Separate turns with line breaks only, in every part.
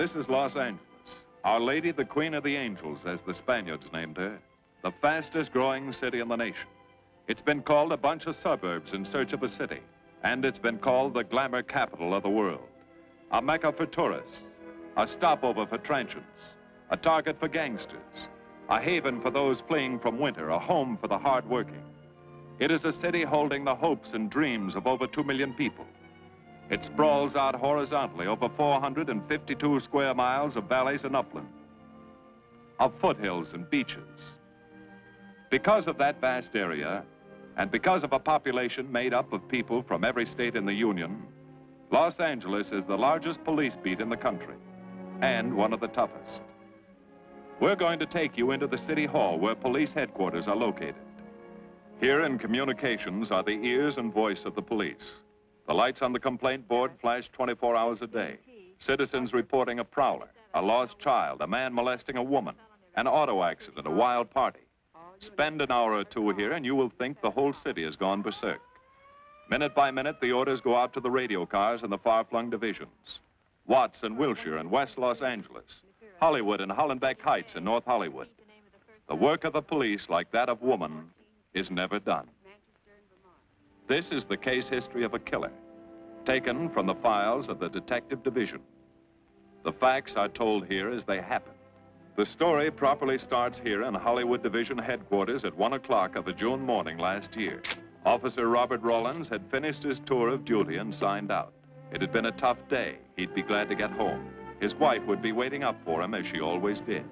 This is Los Angeles. Our Lady, the Queen of the Angels, as the Spaniards named her. The fastest growing city in the nation. It's been called a bunch of suburbs in search of a city. And it's been called the glamour capital of the world. A mecca for tourists. A stopover for transients. A target for gangsters. A haven for those fleeing from winter. A home for the hard-working. It is a city holding the hopes and dreams of over 2 million people. It sprawls out horizontally over 452 square miles of valleys and upland, of foothills and beaches. Because of that vast area, and because of a population made up of people from every state in the Union, Los Angeles is the largest police beat in the country, and one of the toughest. We're going to take you into the City Hall where police headquarters are located. Here in communications are the ears and voice of the police. The lights on the complaint board flash 24 hours a day. Citizens reporting a prowler, a lost child, a man molesting a woman, an auto accident, a wild party. Spend an hour or two here and you will think the whole city has gone berserk. Minute by minute, the orders go out to the radio cars in the far-flung divisions. Watts and Wilshire and West Los Angeles. Hollywood and Hollenbeck Heights in North Hollywood. The work of the police, like that of woman, is never done. This is the case history of a killer, taken from the files of the Detective Division. The facts are told here as they happen. The story properly starts here in Hollywood Division headquarters at 1 o'clock of a June morning last year. Officer Robert Rollins had finished his tour of duty and signed out. It had been a tough day. He'd be glad to get home. His wife would be waiting up for him as she always did.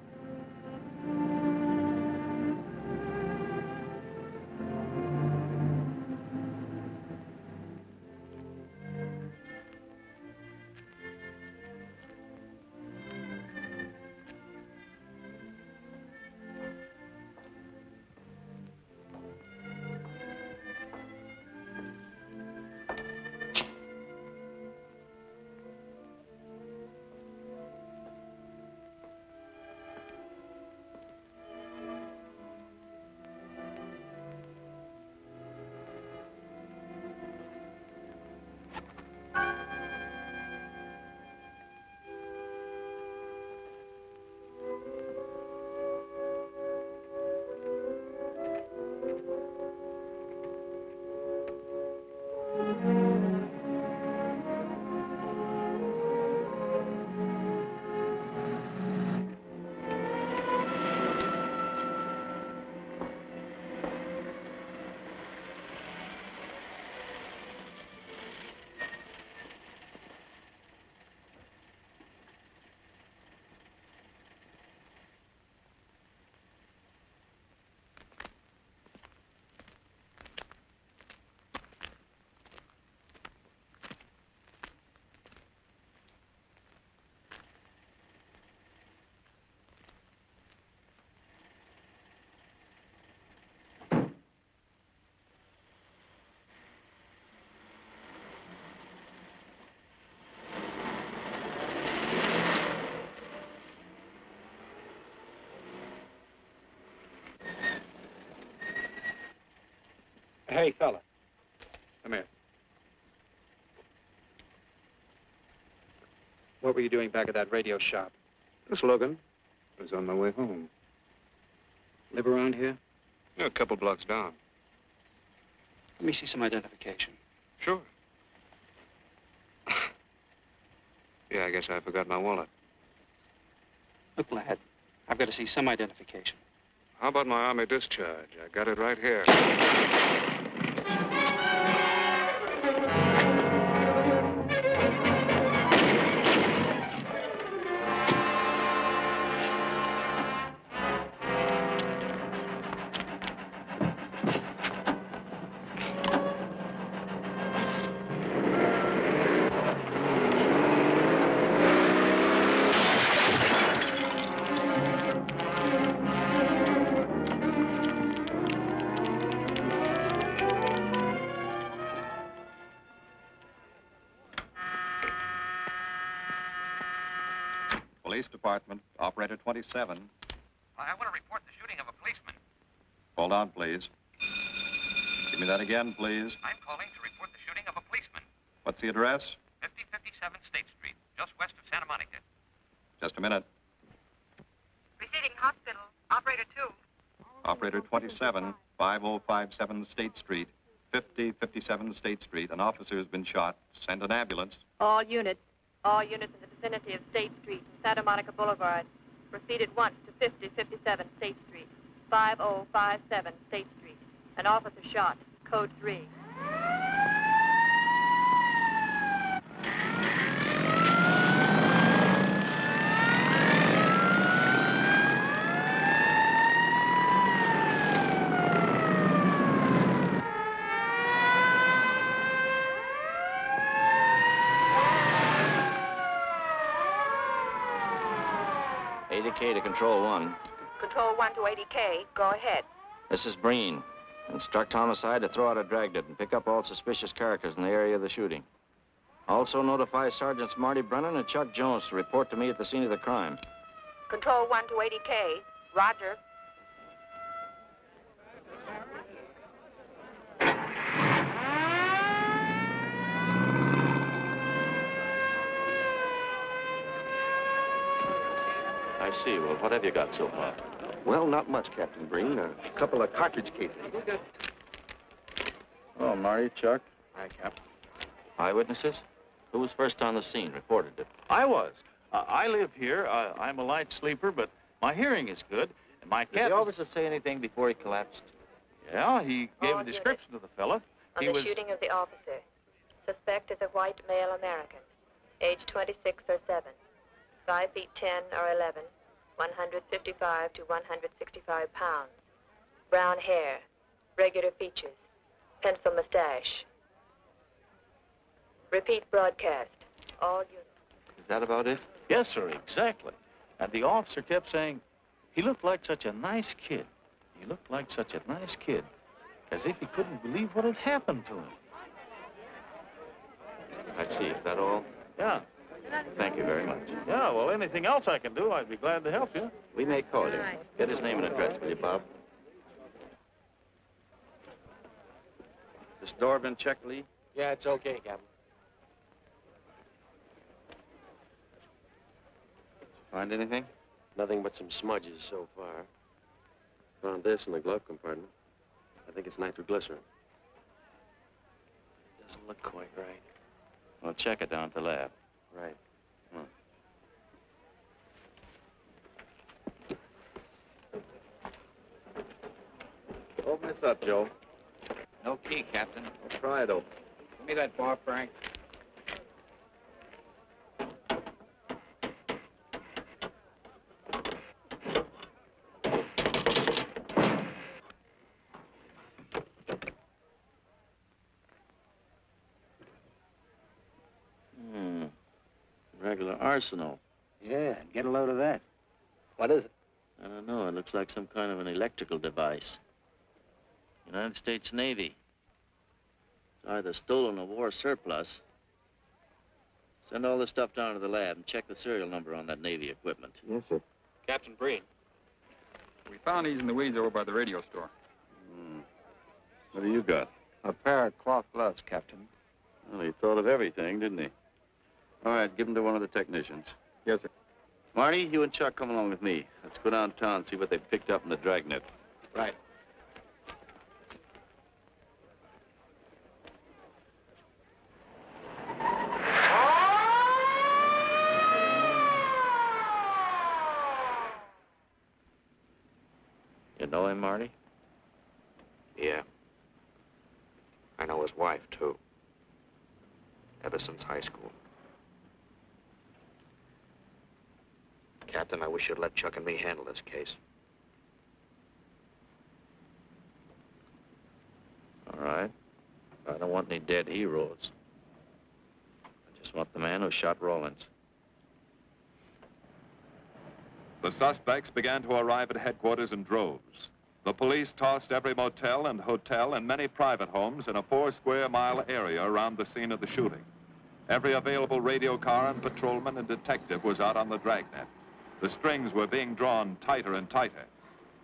Hey, fella. Come here. What were you doing back at that radio shop?
Just looking. I was on my way home.
Live around here?
Yeah, a couple blocks down.
Let me see some identification.
Sure. Yeah, I guess I forgot my wallet.
Look, lad, I've got to see some identification.
How about my Army discharge? I got it right here.
Police Department, Operator 27.
I want to report the shooting of a policeman.
Hold on, please. Give me that again, please.
I'm calling to report the shooting of a policeman.
What's the address?
5057 State Street, just west of Santa Monica.
Just a minute.
Receiving hospital. Operator 2.
Operator 27, 5057 State Street, 5057 State Street. An officer has been shot. Send an ambulance.
All units in the vicinity of State Street and Santa Monica Boulevard. Proceed at once to 5057 State Street, 5057 State Street. An officer shot. Code 3.
ADK to Control 1.
Control 1 to 80K. Go ahead.
This is Breen. Instruct homicide to throw out a dragnet and pick up all suspicious characters in the area of the shooting. Also notify Sergeants Marty Brennan and Chuck Jones to report to me at the scene of the crime.
Control 1 to 80K. Roger.
I see. Well, what have you got so far?
Well, not much, Captain Breen. A couple of cartridge casings.
Oh, Marty, Chuck.
Hi, Cap.
Eyewitnesses? Who was first on the scene, reported it?
I was. I live here. I'm a light sleeper, but my hearing is good. And my
Did
cat...
the officer say anything before he collapsed?
Yeah, he gave
All
a description of the fella.
On the shooting of the officer. Suspect is a white male American. Age 26 or 7. 5 feet 10 or 11. 155 to 165 pounds. Brown hair. Regular features. Pencil mustache. Repeat broadcast. All units.
Is that about it?
Yes, sir, exactly. And the officer kept saying, he looked like such a nice kid. He looked like such a nice kid. As if he couldn't believe what had happened to him.
I see. Is that all?
Yeah.
Thank you very much.
Yeah, well, anything else I can do, I'd be glad to help you.
We may call you. Get his name and address, will you, Bob? This door been checked, Lee?
Yeah, it's okay, Captain.
Find anything?
Nothing but some smudges so far. Found this in the glove compartment. I think it's nitroglycerin.
Doesn't look quite right.
Well, check it down at the lab.
Right.
Come on.
Open this up, Joe.
No key, Captain.
Try it open.
Give me that bar, Frank.
Regular arsenal.
Yeah, get a load of that. What is it?
I don't know. It looks like some kind of an electrical device. United States Navy. It's either stolen or war surplus. Send all this stuff down to the lab and check the serial number on that Navy equipment.
Yes, sir.
Captain Breen.
We found these in the weeds over by the radio store.
What do you got?
A pair of cloth gloves, Captain.
Well, he thought of everything, didn't he? All right, give him to one of the technicians.
Yes, sir.
Marty, you and Chuck come along with me. Let's go downtown and see what they picked up in the dragnet.
Right.
You know him, Marty?
Yeah. I know his wife, too. Ever since high school. Captain, I wish you'd let Chuck and me handle this case.
All right. I don't want any dead heroes. I just want the man who shot Rollins.
The suspects began to arrive at headquarters in droves. The police tossed every motel and hotel and many private homes in a 4-square-mile area around the scene of the shooting. Every available radio car and patrolman and detective was out on the dragnet. The strings were being drawn tighter and tighter.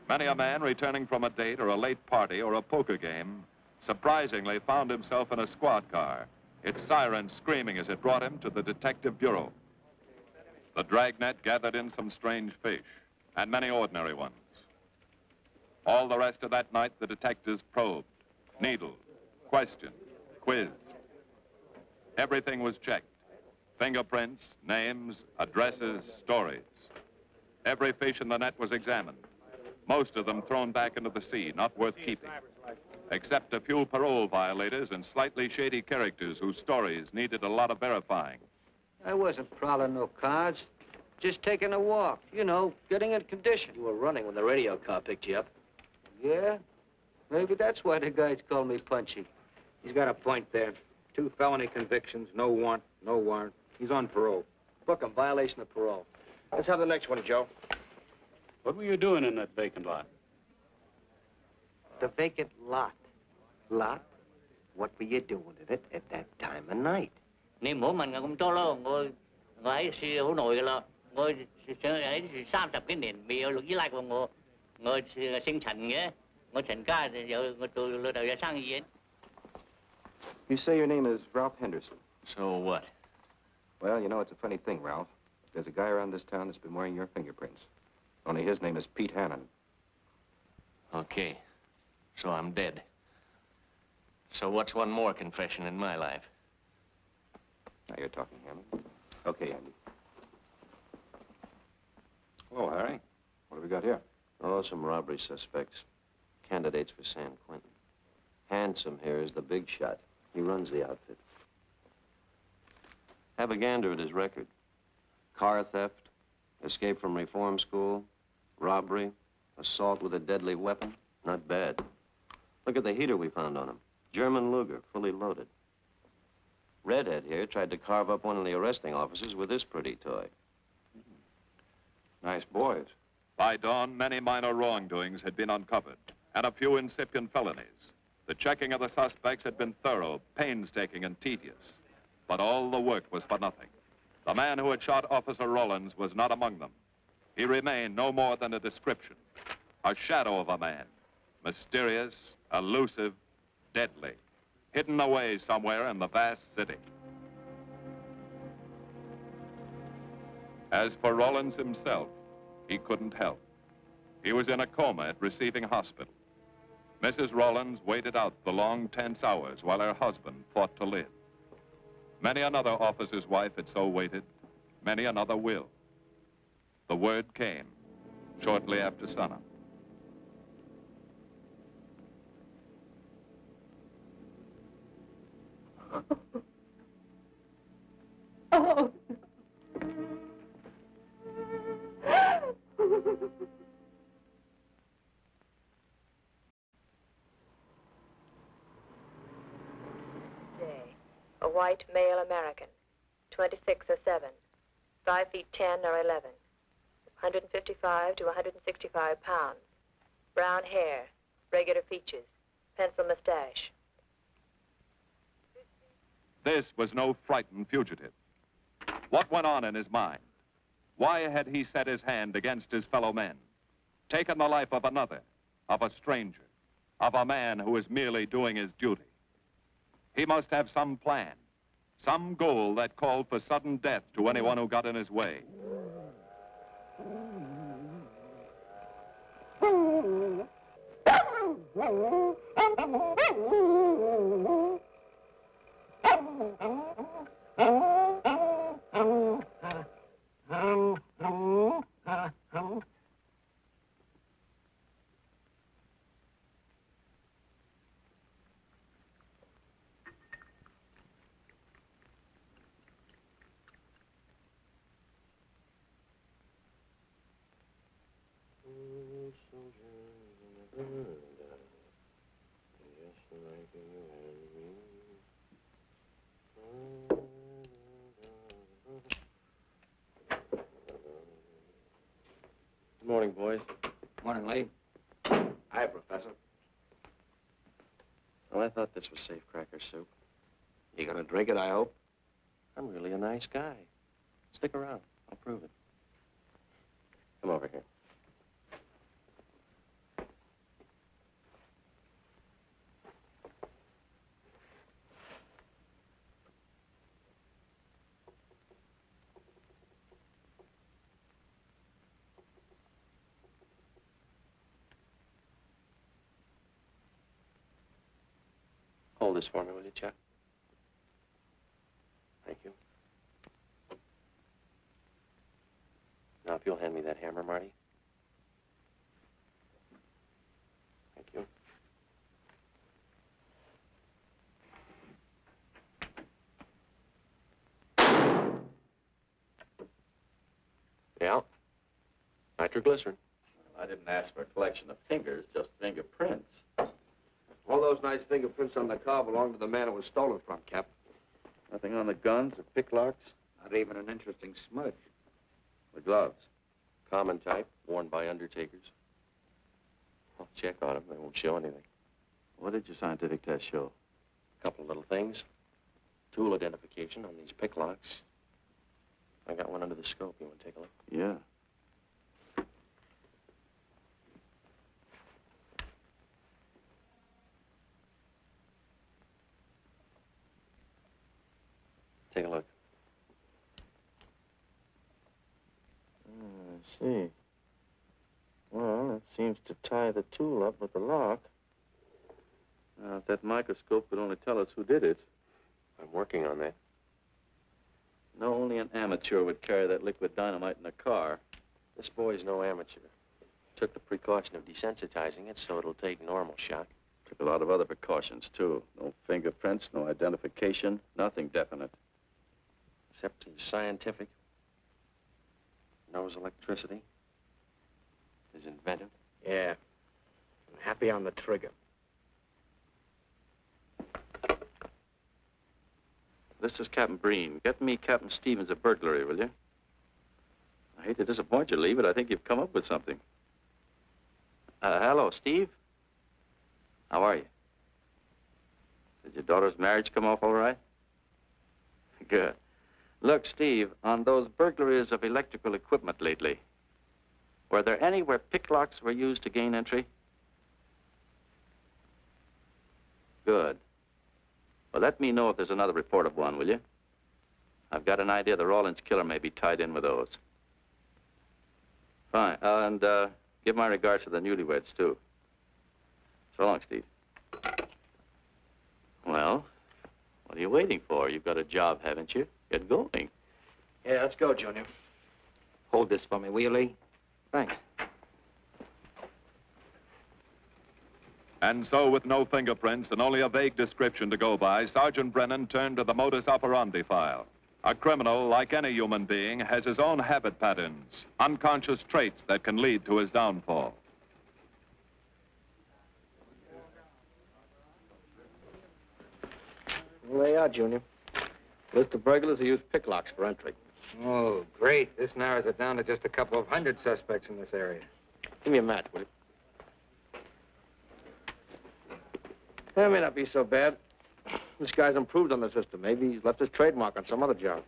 Many a man returning from a date or a late party or a poker game surprisingly found himself in a squad car, its siren screaming as it brought him to the detective bureau. The dragnet gathered in some strange fish, and many ordinary ones. All the rest of that night, the detectives probed, needled, questioned, quizzed. Everything was checked. Fingerprints, names, addresses, stories. Every fish in the net was examined. Most of them thrown back into the sea, not worth keeping. Except a few parole violators and slightly shady characters whose stories needed a lot of verifying.
I wasn't prowling no cards. Just taking a walk, you know, getting in condition.
You were running when the radio car picked you up.
Yeah? Maybe that's why the guys call me Punchy.
He's got a point there. 2 felony convictions, no warrant, no warrant. He's on parole.
Book him, violation of parole. Let's have the next one, Joe.
What were you doing in that vacant lot?
The vacant lot. Lot? What were you doing in it at that time of night?
Niệm của mình cũng to lo ngồi ngồi xì hữu nội lo ngồi ấy 30cái年未有6来個我姓陳嘅我陳家有我做老豆有生意嘅。
You say your name is Ralph Henderson.
So what?
Well, you know, it's a funny thing, Ralph. There's a guy around this town that's been wearing your fingerprints. Only his name is Pete Hannon.
Okay. So I'm dead. So what's one more confession in my life?
Now you're talking, Hammond. Okay, Andy.
Hello, Harry. What have we got here?
Oh, some robbery suspects. Candidates for San Quentin. Handsome here is the big shot. He runs the outfit. Have a gander at his record. Car theft, escape from reform school, robbery, assault with a deadly weapon. Not bad. Look at the heater we found on him. German Luger, fully loaded. Redhead here tried to carve up one of the arresting officers with this pretty toy.
Nice boys.
By dawn, many minor wrongdoings had been uncovered, and a few incipient felonies. The checking of the suspects had been thorough, painstaking, and tedious. But all the work was for nothing. The man who had shot Officer Rollins was not among them. He remained no more than a description, a shadow of a man, mysterious, elusive, deadly, hidden away somewhere in the vast city. As for Rollins himself, he couldn't help. He was in a coma at receiving hospital. Mrs. Rollins waited out the long, tense hours while her husband fought to live. Many another officer's wife had so waited. Many another will. The word came shortly after sunup.
Oh. A white male American, 26 or 7, 5 feet 10 or 11, 155 to 165 pounds, brown hair, regular features, pencil mustache.
This was no frightened fugitive. What went on in his mind? Why had he set his hand against his fellow men, taken the life of another, of a stranger, of a man who was merely doing his duty? He must have some plan, some goal that called for sudden death to anyone who got in his way.
Good morning, boys.
Morning, Lee.
Hi, Professor. Well, I thought this was safe cracker soup. You gonna drink it, I hope? I'm really a nice guy. Stick around. I'll prove it. Come over here. Hold this for me, will you, Chuck? Thank you. Now, if you'll hand me that hammer, Marty. Thank you. Yeah. Nitroglycerin.
I didn't ask for a collection of fingers, just fingerprints.
All those nice fingerprints on the car belong to the man it was stolen from, Cap.
Nothing on the guns or picklocks?
Not even an interesting smudge.
The gloves?
Common type, worn by undertakers. I'll check on them. They won't show anything.
What did your scientific test show?
A couple of little things. Tool identification on these picklocks. I got one under the scope. You want to take a look?
Yeah.
Take a look.
I see. Well, it seems to tie the tool up with the lock.
Now, if that microscope could only tell us who did it.
I'm working on that.
No, only an amateur would carry that liquid dynamite in a car.
This boy's no amateur. Took the precaution of desensitizing it so it'll take normal shock.
Took a lot of other precautions, too. No fingerprints, no identification, nothing definite.
Except he's scientific. Knows electricity. Is inventive.
Yeah. I'm happy on the trigger.
This is Captain Breen. Get me Captain Stevens a burglary, will you? I hate to disappoint you, Lee, but I think you've come up with something. Hello, Steve. How are you? Did your daughter's marriage come off all right? Good. Look, Steve, on those burglaries of electrical equipment lately, were there any where picklocks were used to gain entry? Good. Well, let me know if there's another report of one, will you? I've got an idea the Rawlins killer may be tied in with those. Fine. And give my regards to the newlyweds, too. So long, Steve. Well, what are you waiting for? You've got a job, haven't you? Get going.
Yeah, let's go, Junior. Hold this for me, will you, Lee? Thanks.
And so, with no fingerprints and only a vague description to go by, Sergeant Brennan turned to the modus operandi file. A criminal, like any human being, has his own habit patterns, unconscious traits that can lead to his downfall.
Well, there you are, Junior. List of burglars who use picklocks for entry. Oh, great. This narrows it down to just a couple of hundred suspects in this area. Give me a match, will you? That may not be so bad. This guy's improved on the system. Maybe he's left his trademark on some other job.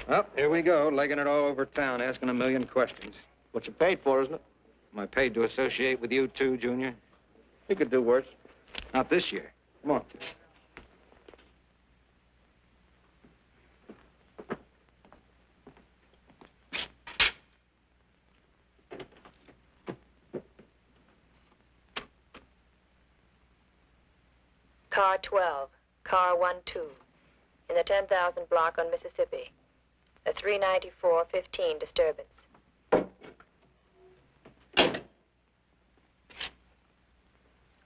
Well, here we go, legging it all over town, asking a million questions. What you paid for, isn't it? Am I paid to associate with you, too, Junior? You could do worse. Not this year. Come on.
Car 12, car 12, in the 10,000 block on Mississippi. A 394-15 disturbance.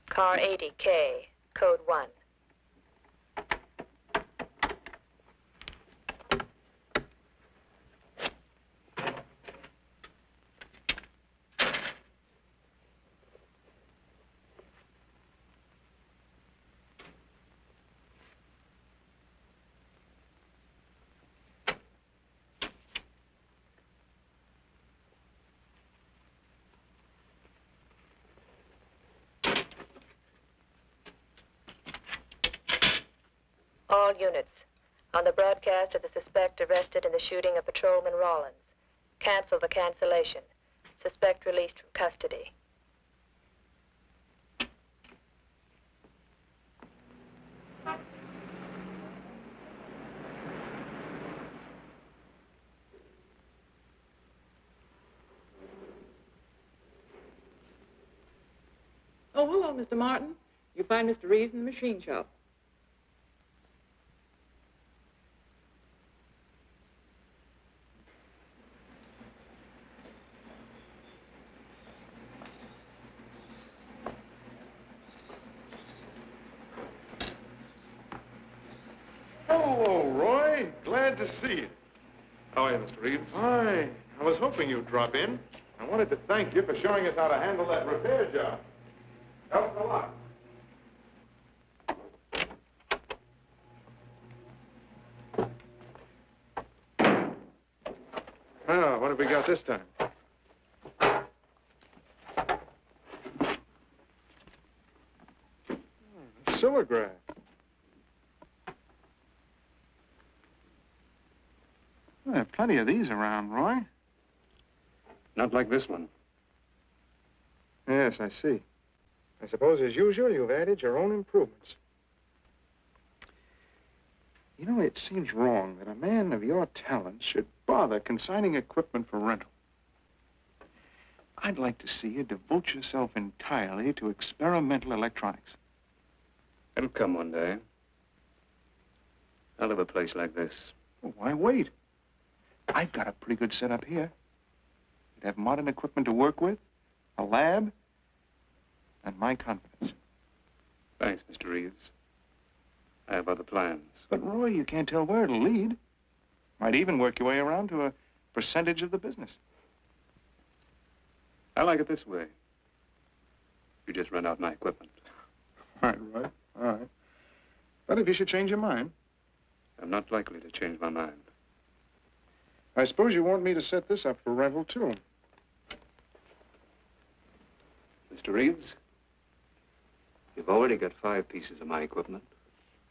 Car 80K, code 1. All units, on the broadcast of the suspect arrested in the shooting of Patrolman Rawlins. Cancel the cancellation. Suspect released from custody.
Oh, hello, Mr. Martin. You find Mr. Reeves in the machine shop.
Hello, Roy. Glad to see you.
How are you, Mr. Reeves?
Hi. I was hoping you'd drop in. I wanted to thank you for showing us how to handle that repair job. Helped a lot. Well, what have we got this time? Silograph. Well, there are plenty of these around, Roy.
Not like this one.
Yes, I see. I suppose, as usual, you've added your own improvements. You know, it seems wrong that a man of your talents should bother consigning equipment for rental. I'd like to see you devote yourself entirely to experimental electronics.
It'll come one day. I'll have a place like this.
Well, why wait? I've got a pretty good setup here. You'd have modern equipment to work with, a lab, and my confidence.
Thanks, Mr. Reeves. I have other plans.
But, Roy, you can't tell where it'll lead. Might even work your way around to a percentage of the business.
I like it this way. You just rent out my equipment.
All right, Roy. All right. But if you should change your mind...
I'm not likely to change my mind.
I suppose you want me to set this up for rental, too.
Mr. Reeves, you've already got 5 pieces of my equipment.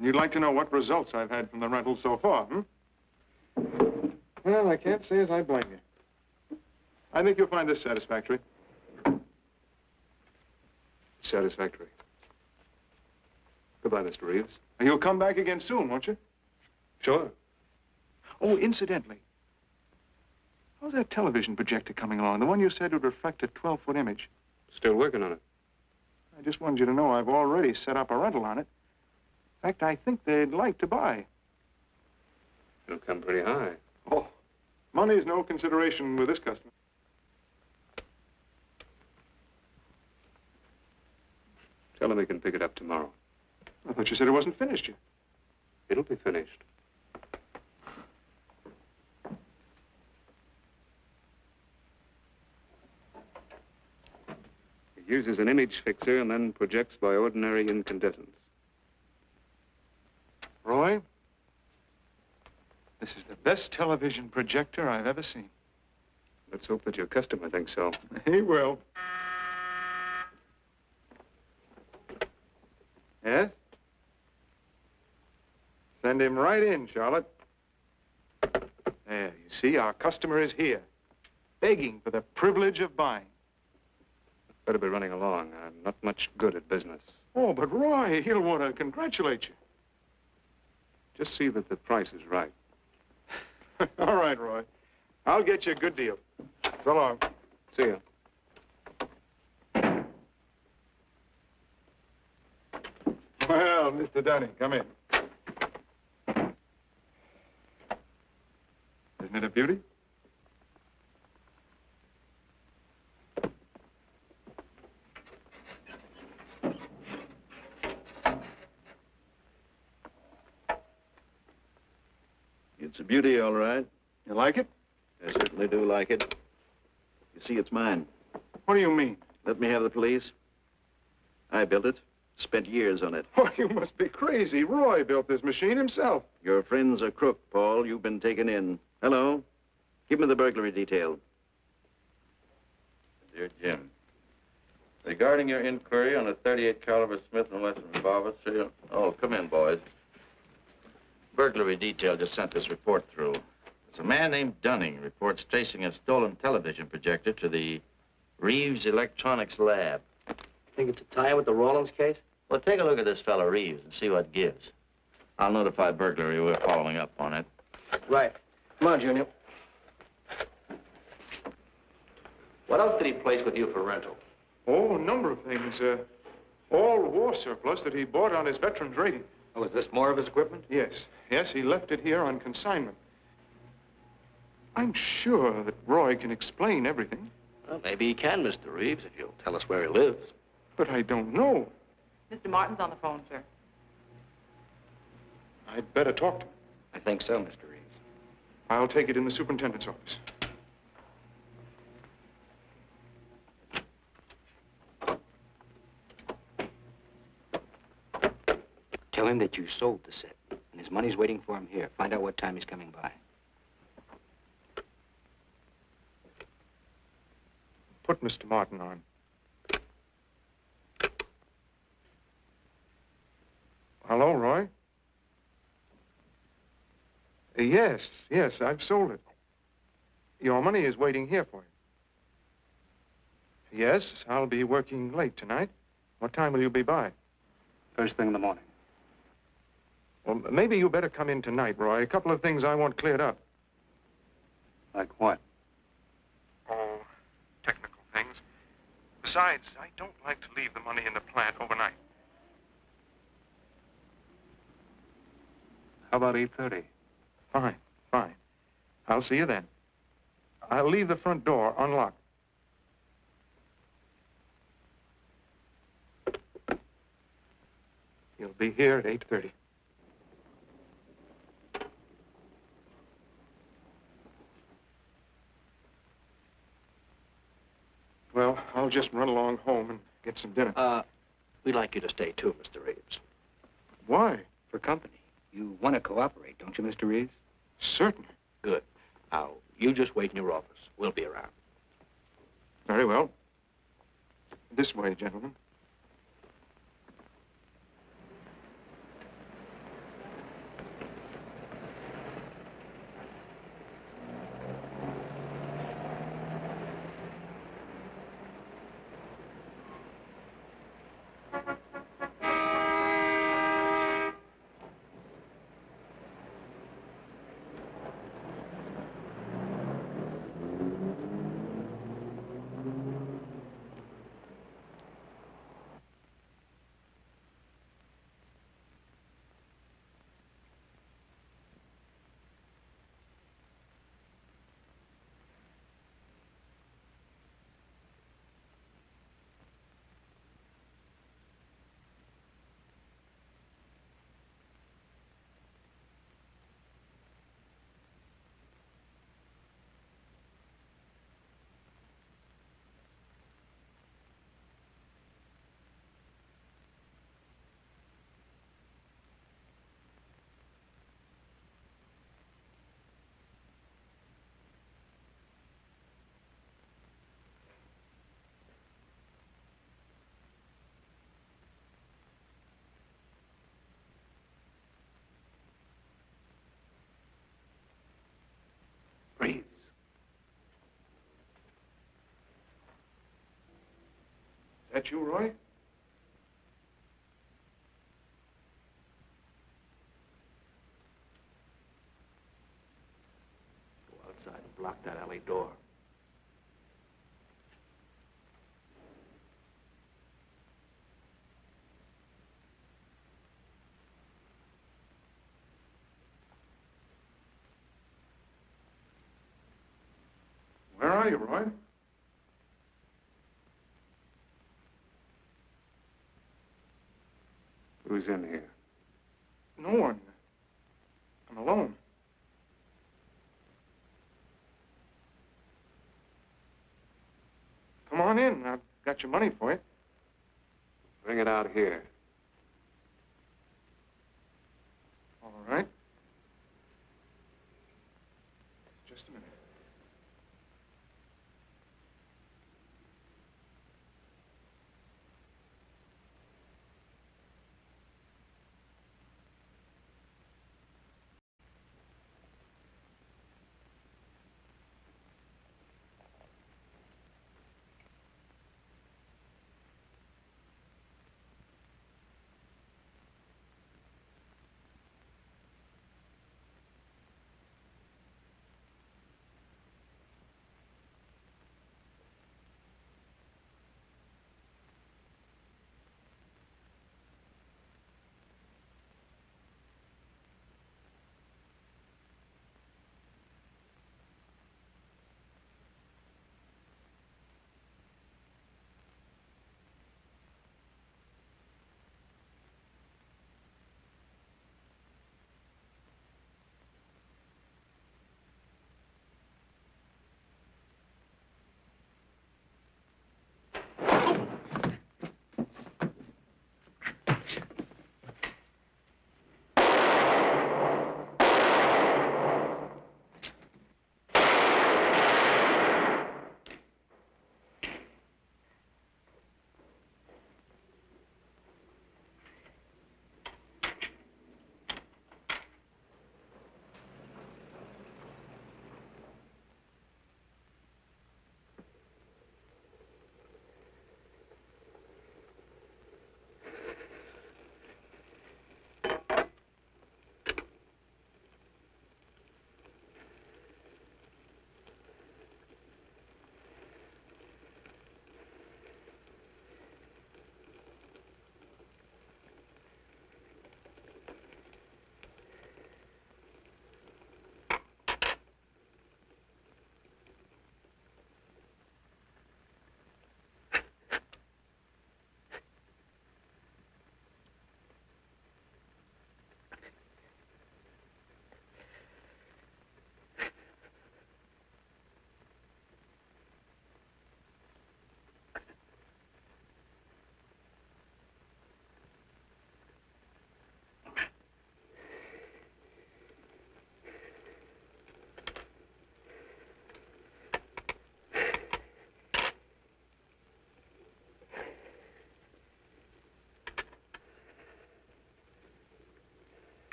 You'd like to know what results I've had from the rental so far, Well, I can't say as I blame you. I think you'll find this satisfactory.
Satisfactory. Goodbye, Mr. Reeves.
And you'll come back again soon, won't you?
Sure.
Oh, incidentally, how's that television projector coming along? The one you said would reflect a 12-foot image.
Still working on it.
I just wanted you to know I've already set up a rental on it. In fact, I think they'd like to buy.
It'll come pretty high.
Oh, money's no consideration with this customer.
Tell him he can pick it up tomorrow.
I thought you said it wasn't finished yet.
It'll be finished. It uses an image fixer and then projects by ordinary incandescence.
Roy, this is the best television projector I've ever seen.
Let's hope that your customer thinks so.
He will. Yes? Send him right in, Charlotte. There, you see, our customer is here, begging for the privilege of buying.
Better be running along. I'm not much good at business.
Oh, but Roy, he'll want to congratulate you.
Just see that the price is right.
All right, Roy. I'll get you a good deal. So long.
See you.
Well, Mr. Dunning, come in. Isn't it a beauty?
It's a beauty, all right.
You like it?
I certainly do like it. You see, it's mine.
What do you mean?
Let me have the police. I built it. Spent years on it.
Oh, you must be crazy. Roy built this machine himself.
Your friend's a crook, Paul. You've been taken in. Hello? Give me the burglary detail.
Dear Jim, regarding your inquiry on a .38 caliber Smith & Wesson revolver, serial... Oh, come in, boys. Burglary detail just sent this report through. There's a man named Dunning reports tracing a stolen television projector to the Reeves Electronics Lab.
Think it's a tie with the Rawlins case?
Well, take a look at this fellow Reeves and see what gives. I'll notify burglary. We're following up on it.
Right. Come on, Junior. What else did he place with you for rental?
Oh, a number of things. All war surplus that he bought on his veterans rating.
Oh, is this more of his equipment?
Yes. Yes, he left it here on consignment. I'm sure that Roy can explain everything.
Well, maybe he can, Mr. Reeves, if you'll tell us where he lives.
But I don't know.
Mr. Martin's on the phone, sir.
I'd better talk to him.
I think so, Mr. Reeves.
I'll take it in the superintendent's office.
Tell him that you sold the set, and his money's waiting for him here. Find out what time he's coming by.
Put Mr. Martin on. Hello, Roy? Yes, I've sold it. Your money is waiting here for you. Yes, I'll be working late tonight. What time will you be by?
First thing in the morning.
Well, maybe you better come in tonight, Roy. A couple of things I want cleared up.
Like what?
Oh, technical things. Besides, I don't like to leave the money in the plant overnight.
How about 8:30?
Fine. I'll see you then. I'll leave the front door unlocked. You'll be here at 8:30. Well, I'll just run along home and get some dinner.
We'd like you to stay, too, Mr. Reeves.
Why?
For company. You want to cooperate, don't you, Mr. Reeves?
Certainly.
Good. Now, you just wait in your office. We'll be around.
Very well. This way, gentlemen. Reeves. Is that you, Roy?
Go outside and block that alley door.
Where are you, Roy?
Who's in here?
No one. I'm alone. Come on in. I've got your money for you.
Bring it out here.
All right. Just a minute.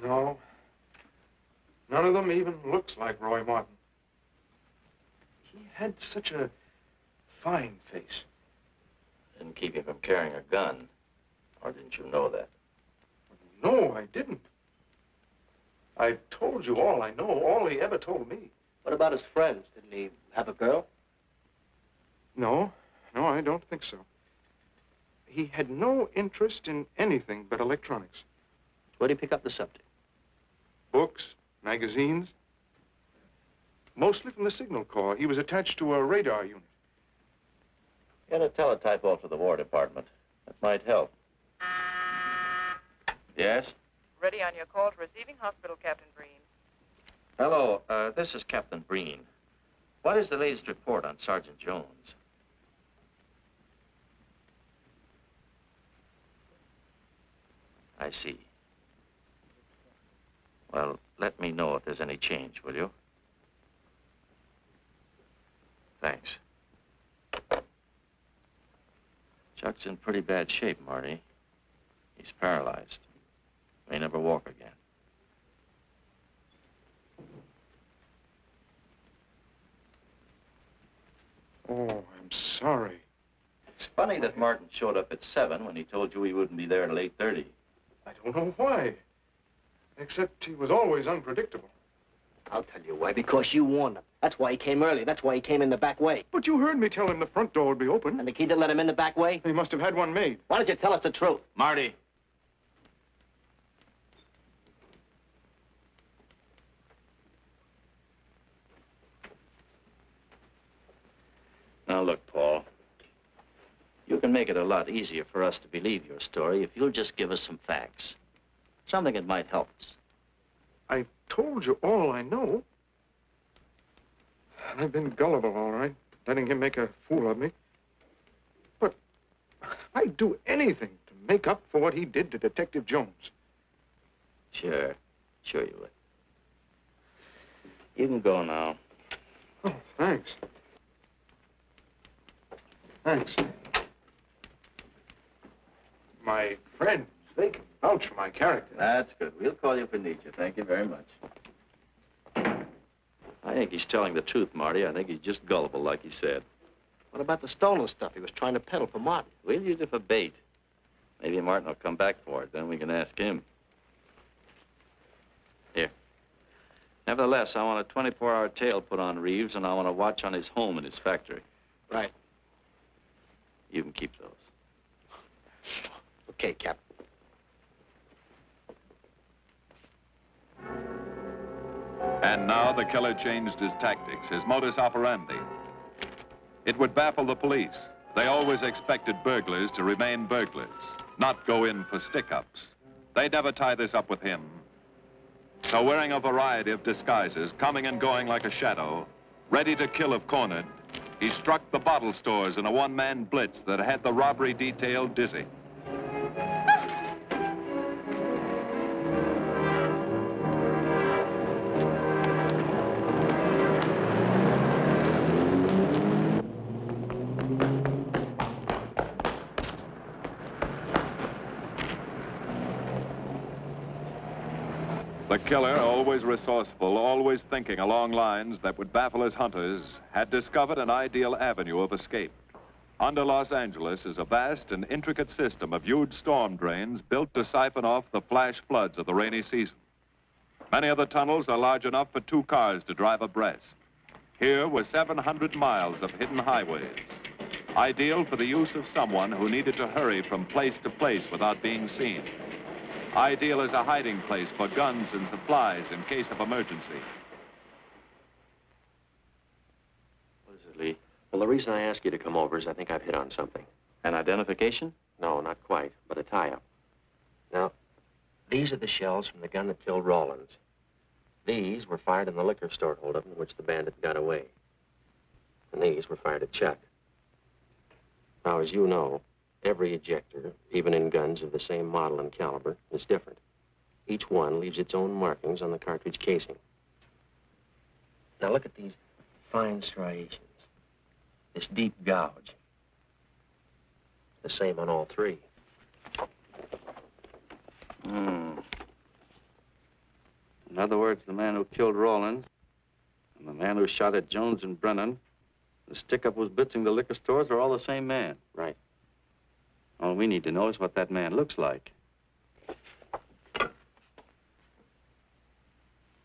No. None of them even looks like Roy Martin. He had such a fine face.
Didn't keep him from carrying a gun. Or didn't you know that?
No, I didn't. I've told you all I know, all he ever told me.
What about his friends? Didn't he have a girl?
No, I don't think so. He had no interest in anything but electronics.
Where'd he pick up the subject?
Books, magazines. Mostly from the Signal Corps. He was attached to a radar unit.
Get a teletype off to the War Department. That might help. Yes?
Ready on your call to receiving hospital, Captain Breen.
Hello, this is Captain Breen. What is the latest report on Sergeant Jones? I see. Well, let me know if there's any change, will you? Thanks. Chuck's in pretty bad shape, Marty. He's paralyzed. May never walk again.
Oh, I'm sorry.
It's funny that Martin showed up at 7 when he told you he wouldn't be there till 8:30.
I don't know why. Except he was always unpredictable.
I'll tell you why. Because you warned him. That's why he came early. That's why he came in the back way.
But you heard me tell him the front door would be open.
And the key didn't let him in the back way?
He must have had one made.
Why don't you tell us the truth?
Marty. Now, look, Paul. You can make it a lot easier for us to believe your story if you'll just give us some facts. Something that might help us.
I've told you all I know. I've been gullible, all right, letting him make a fool of me. But I'd do anything to make up for what he did to Detective Jones.
Sure you would. You can go now.
Oh, thanks. Thanks. My friends, they can vouch for my character.
That's good. We'll call you if we need you. Thank you very much. I think he's telling the truth, Marty. I think he's just gullible, like he said.
What about the stolen stuff he was trying to peddle for Martin?
We'll use it for bait. Maybe Martin will come back for it. Then we can ask him. Here. Nevertheless, I want a 24-hour tail put on Reeves, and I want a watch on his home and his factory.
Right.
You can keep those.
Okay, Captain.
And now the killer changed his tactics, his modus operandi. It would baffle the police. They always expected burglars to remain burglars, not go in for stick-ups. They'd never tie this up with him. So wearing a variety of disguises, coming and going like a shadow, ready to kill if cornered, he struck the bottle stores in a one-man blitz that had the robbery detail dizzy. The killer, always resourceful, always thinking along lines that would baffle his hunters, had discovered an ideal avenue of escape. Under Los Angeles is a vast and intricate system of huge storm drains built to siphon off the flash floods of the rainy season. Many of the tunnels are large enough for 2 cars to drive abreast. Here were 700 miles of hidden highways, ideal for the use of someone who needed to hurry from place to place without being seen. Ideal as a hiding place for guns and supplies in case of emergency.
What is it, Lee?
Well, the reason I asked you to come over is I think I've hit on something.
An identification?
No, not quite, but a tie-up. Now,
These are the shells from the gun that killed Rawlins. These were fired in the liquor store holdup in which the bandit got away. And these were fired at Chuck. Now, as you know, every ejector, even in guns of the same model and caliber, is different. Each one leaves its own markings on the cartridge casing. Now, look at these fine striations. This deep gouge. The same on all three.
In other words, the man who killed Rawlins and the man who shot at Jones and Brennan, the stick-up who's blitzing the liquor stores are all the same man.
Right.
All we need to know is what that man looks like.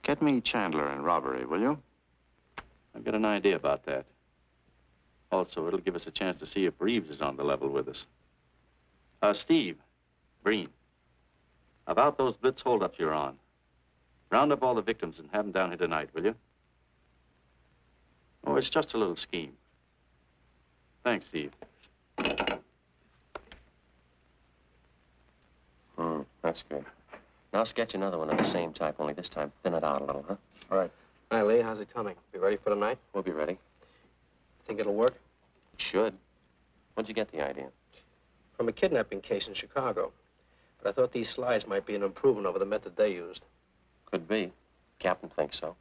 Get me Chandler and robbery, will you? I've got an idea about that. Also, it'll give us a chance to see if Reeves is on the level with us. Steve, Breen, about those blitz holdups you're on. Round up all the victims and have them down here tonight, will you? Oh, it's just a little scheme. Thanks, Steve.
That's good. Now I'll sketch another one of the same type, only this time thin it out a little, huh?
All right. Hi, Lee. How's it coming? Be ready for tonight?
We'll be ready.
Think it'll work?
It should. When'd you get the idea?
From a kidnapping case in Chicago. But I thought these slides might be an improvement over the method they used.
Could be. Captain thinks so.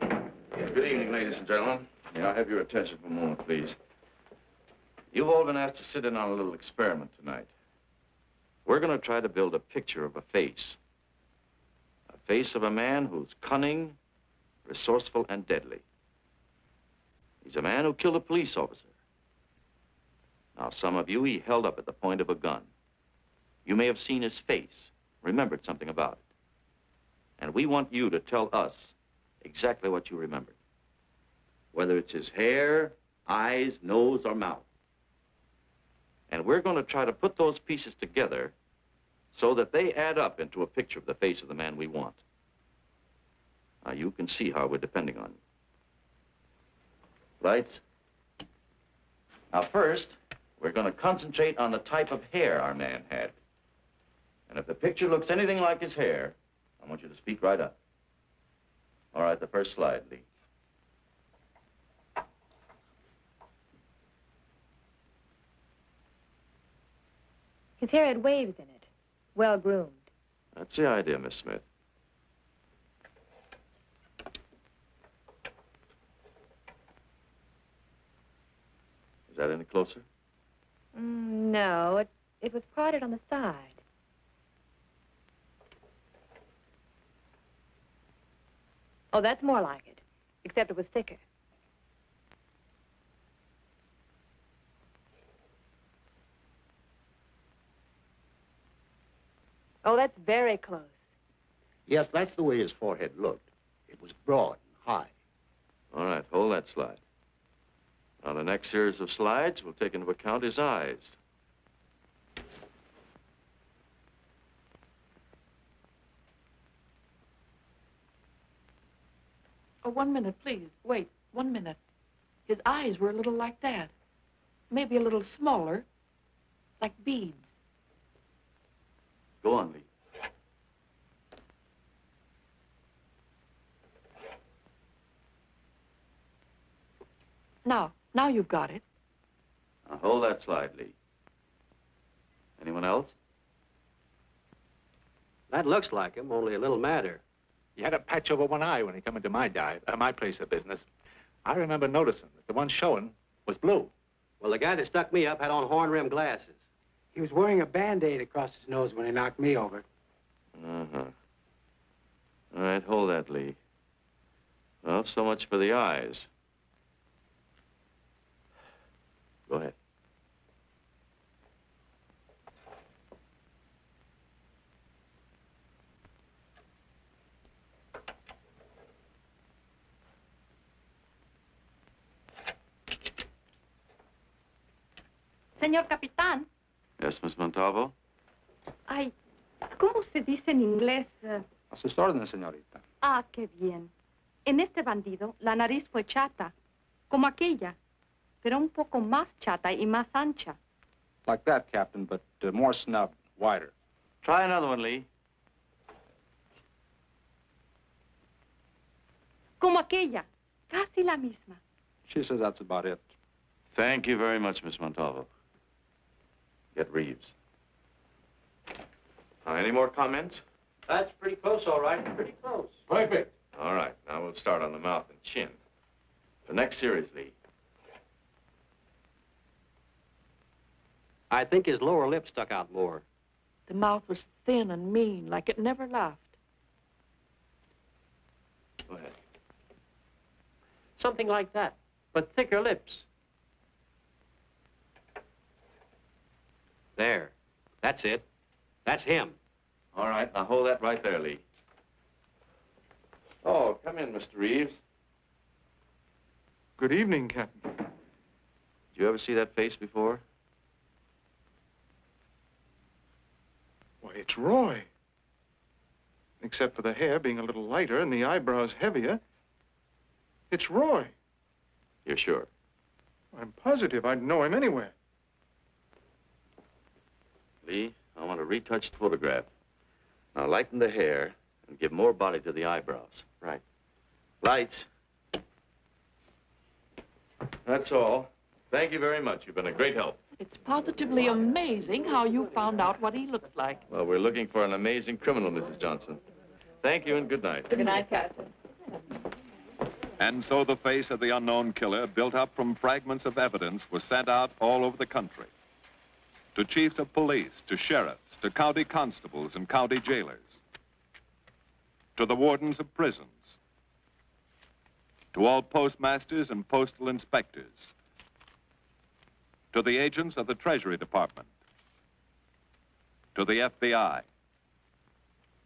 Good evening, ladies and gentlemen. May I have your attention for a moment, please? You've all been asked to sit in on a little experiment tonight. We're going to try to build a picture of a face. A face of a man who's cunning, resourceful, and deadly. He's a man who killed a police officer. Now, some of you he held up at the point of a gun. You may have seen his face, remembered something about it. And we want you to tell us exactly what you remembered. Whether it's his hair, eyes, nose, or mouth. And we're going to try to put those pieces together so that they add up into a picture of the face of the man we want. Now, you can see how we're depending on you. Lights? Now, first, we're going to concentrate on the type of hair our man had. And if the picture looks anything like his hair, I want you to speak right up. All right, the first slide, Lee.
His hair had waves in it, well-groomed.
That's the idea, Miss Smith. Is that any closer?
No, it was parted on the side. Oh, that's more like it, except it was thicker. Oh, that's very close.
Yes, that's the way his forehead looked. It was broad and high.
All right, hold that slide. On the next series of slides, we'll take into account his eyes.
Oh, 1 minute, please. Wait, 1 minute. His eyes were a little like that. Maybe a little smaller, like beads.
Go on, Lee.
Now you've got it.
Now, hold that slide, Lee. Anyone else?
That looks like him, only a little madder.
He had a patch over one eye when he come into my place of business. I remember noticing that the one showing was blue.
Well, the guy that stuck me up had on horn-rimmed glasses.
He was wearing a Band-Aid across his nose when he knocked me over.
Uh-huh. All right, hold that, Lee. Well, so much for the eyes. Go ahead.
Señor Capitán.
Yes, Miss Montalvo?
Ay, ¿cómo se dice en inglés?
A sus órdenes, señorita.
Ah, qué bien. En este bandido, la nariz fue chata, como aquella, pero un poco más chata y más ancha.
Like that, Captain, but more snub, wider.
Try another one, Lee.
Como aquella. Casi la misma.
She says that's about it.
Thank you very much, Miss Montalvo. Get Reeves. Any more comments?
That's pretty close, all right. Pretty close.
Perfect. All right, now we'll start on the mouth and chin. The next series, Lee.
I think his lower lip stuck out more.
The mouth was thin and mean, like it never laughed.
Go ahead.
Something like that, but thicker lips. There. That's it. That's him.
All right, now hold that right there, Lee. Oh, come in, Mr. Reeves.
Good evening, Captain.
Did you ever see that face before?
Why, it's Roy. Except for the hair being a little lighter and the eyebrows heavier, it's Roy.
You're sure?
I'm positive I'd know him anywhere.
Lee, I want a retouched photograph. Now lighten the hair and give more body to the eyebrows. Right. Lights. That's all. Thank you very much. You've been a great help.
It's positively amazing how you found out what he looks like.
Well, we're looking for an amazing criminal, Mrs. Johnson. Thank you and good night.
Good night, Captain.
And so the face of the unknown killer, built up from fragments of evidence, was sent out all over the country. To chiefs of police, to sheriffs, to county constables and county jailers, to the wardens of prisons, to all postmasters and postal inspectors, to the agents of the Treasury Department, to the FBI.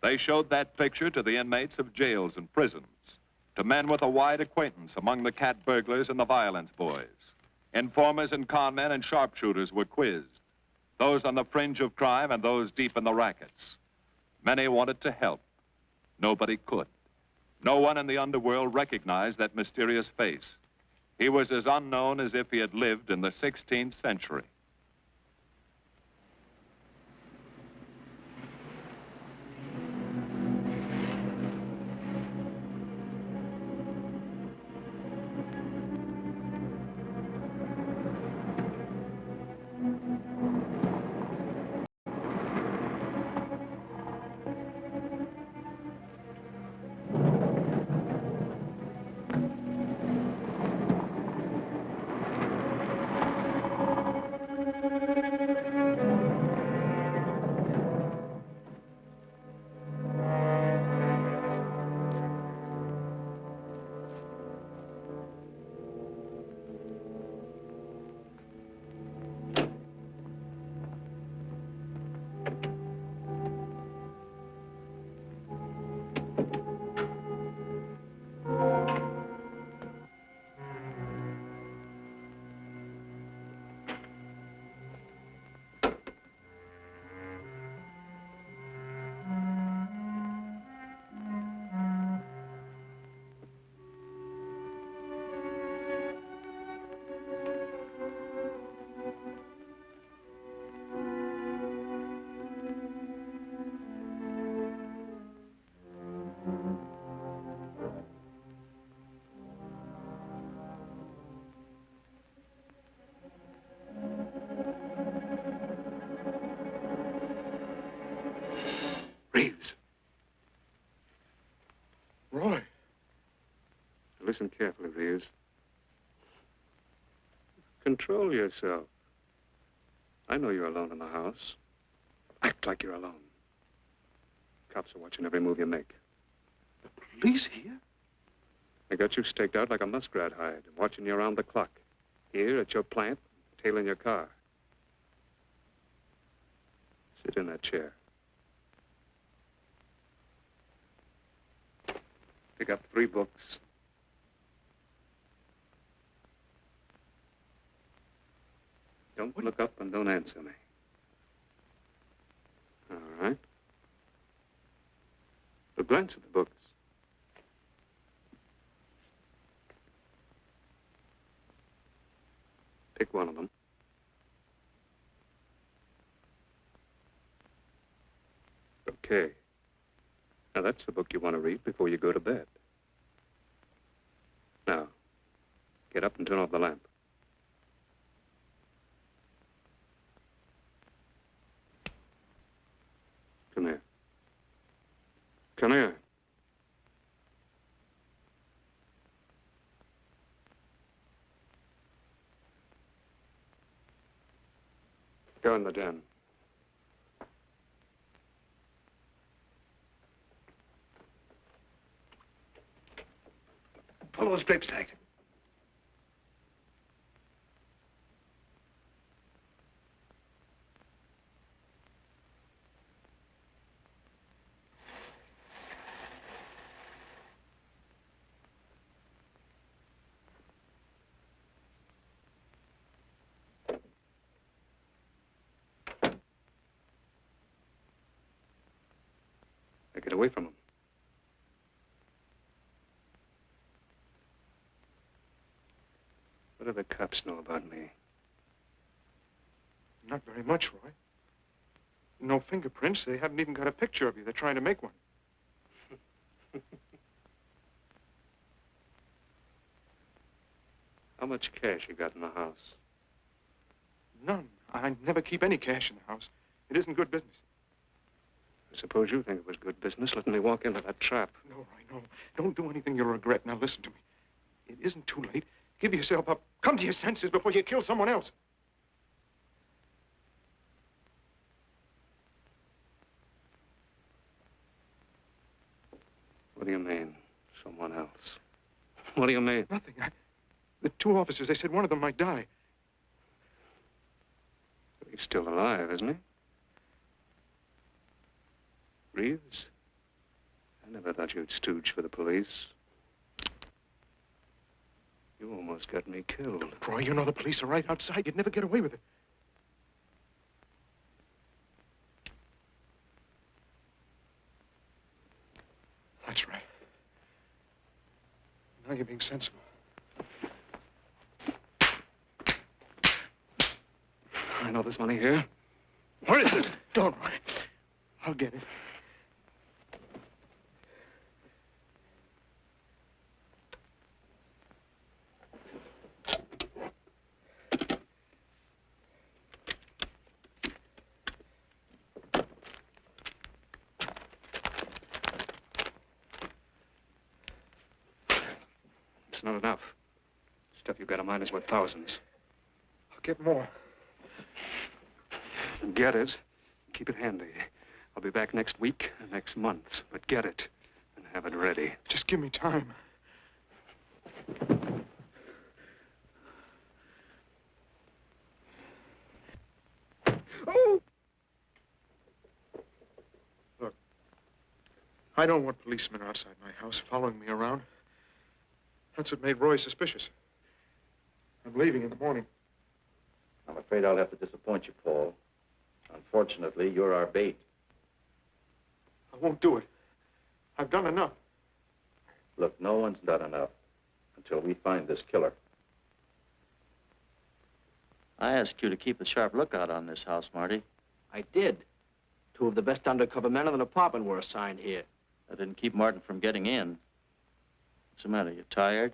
They showed that picture to the inmates of jails and prisons, to men with a wide acquaintance among the cat burglars and the violence boys. Informers and conmen and sharpshooters were quizzed, those on the fringe of crime and those deep in the rackets. Many wanted to help. Nobody could. No one in the underworld recognized that mysterious face. He was as unknown as if he had lived in the 16th century.
Reeves. Roy.
Listen carefully, Reeves. Control yourself. I know you're alone in the house. Act like you're alone. Cops are watching every move you make.
The police here?
They got you staked out like a muskrat hide, watching you around the clock. Here at your plant, tailing your car. Sit in that chair. Pick up 3 books. Don't look up and don't answer me. All right. But glance at the books. Pick one of them. Okay. Now, that's the book you want to read before you go to bed. Now, get up and turn off the lamp. Come here. Come here. Go in the den. Pull those drapes tight. Now get away from him. What do the cops know about me?
Not very much, Roy. No fingerprints. They haven't even got a picture of you. They're trying to make one.
How much cash you got in the house?
None. I never keep any cash in the house. It isn't good business.
I suppose you think it was good business letting me walk into that trap.
No, Roy, no. Don't do anything you'll regret. Now, listen to me. It isn't too late. Give yourself up. Come to your senses before you kill someone else.
What do you mean, someone else? What do you mean?
Nothing. The two officers, they said one of them might die.
He's still alive, isn't he? Reeves? I never thought you'd stooge for the police. You almost got me killed.
Roy, you know the police are right outside. You'd never get away with it. That's right. Now you're being sensible.
I know there's money here.
Where is it? Don't worry. I'll get it.
It's not enough. Stuff you've got in mind is worth thousands.
I'll get more.
Get it. Keep it handy. I'll be back next week, next month. But get it and have it ready.
Just give me time. Oh! Look, I don't want policemen outside my house following me around. That's what made Roy suspicious. I'm leaving in the morning.
I'm afraid I'll have to disappoint you, Paul. Unfortunately, you're our bait.
I won't do it. I've done enough.
Look, no one's done enough until we find this killer.
I asked you to keep a sharp lookout on this house, Marty.
I did. Two of the best undercover men in the department were assigned here.
That didn't keep Martin from getting in. What's the matter? You tired?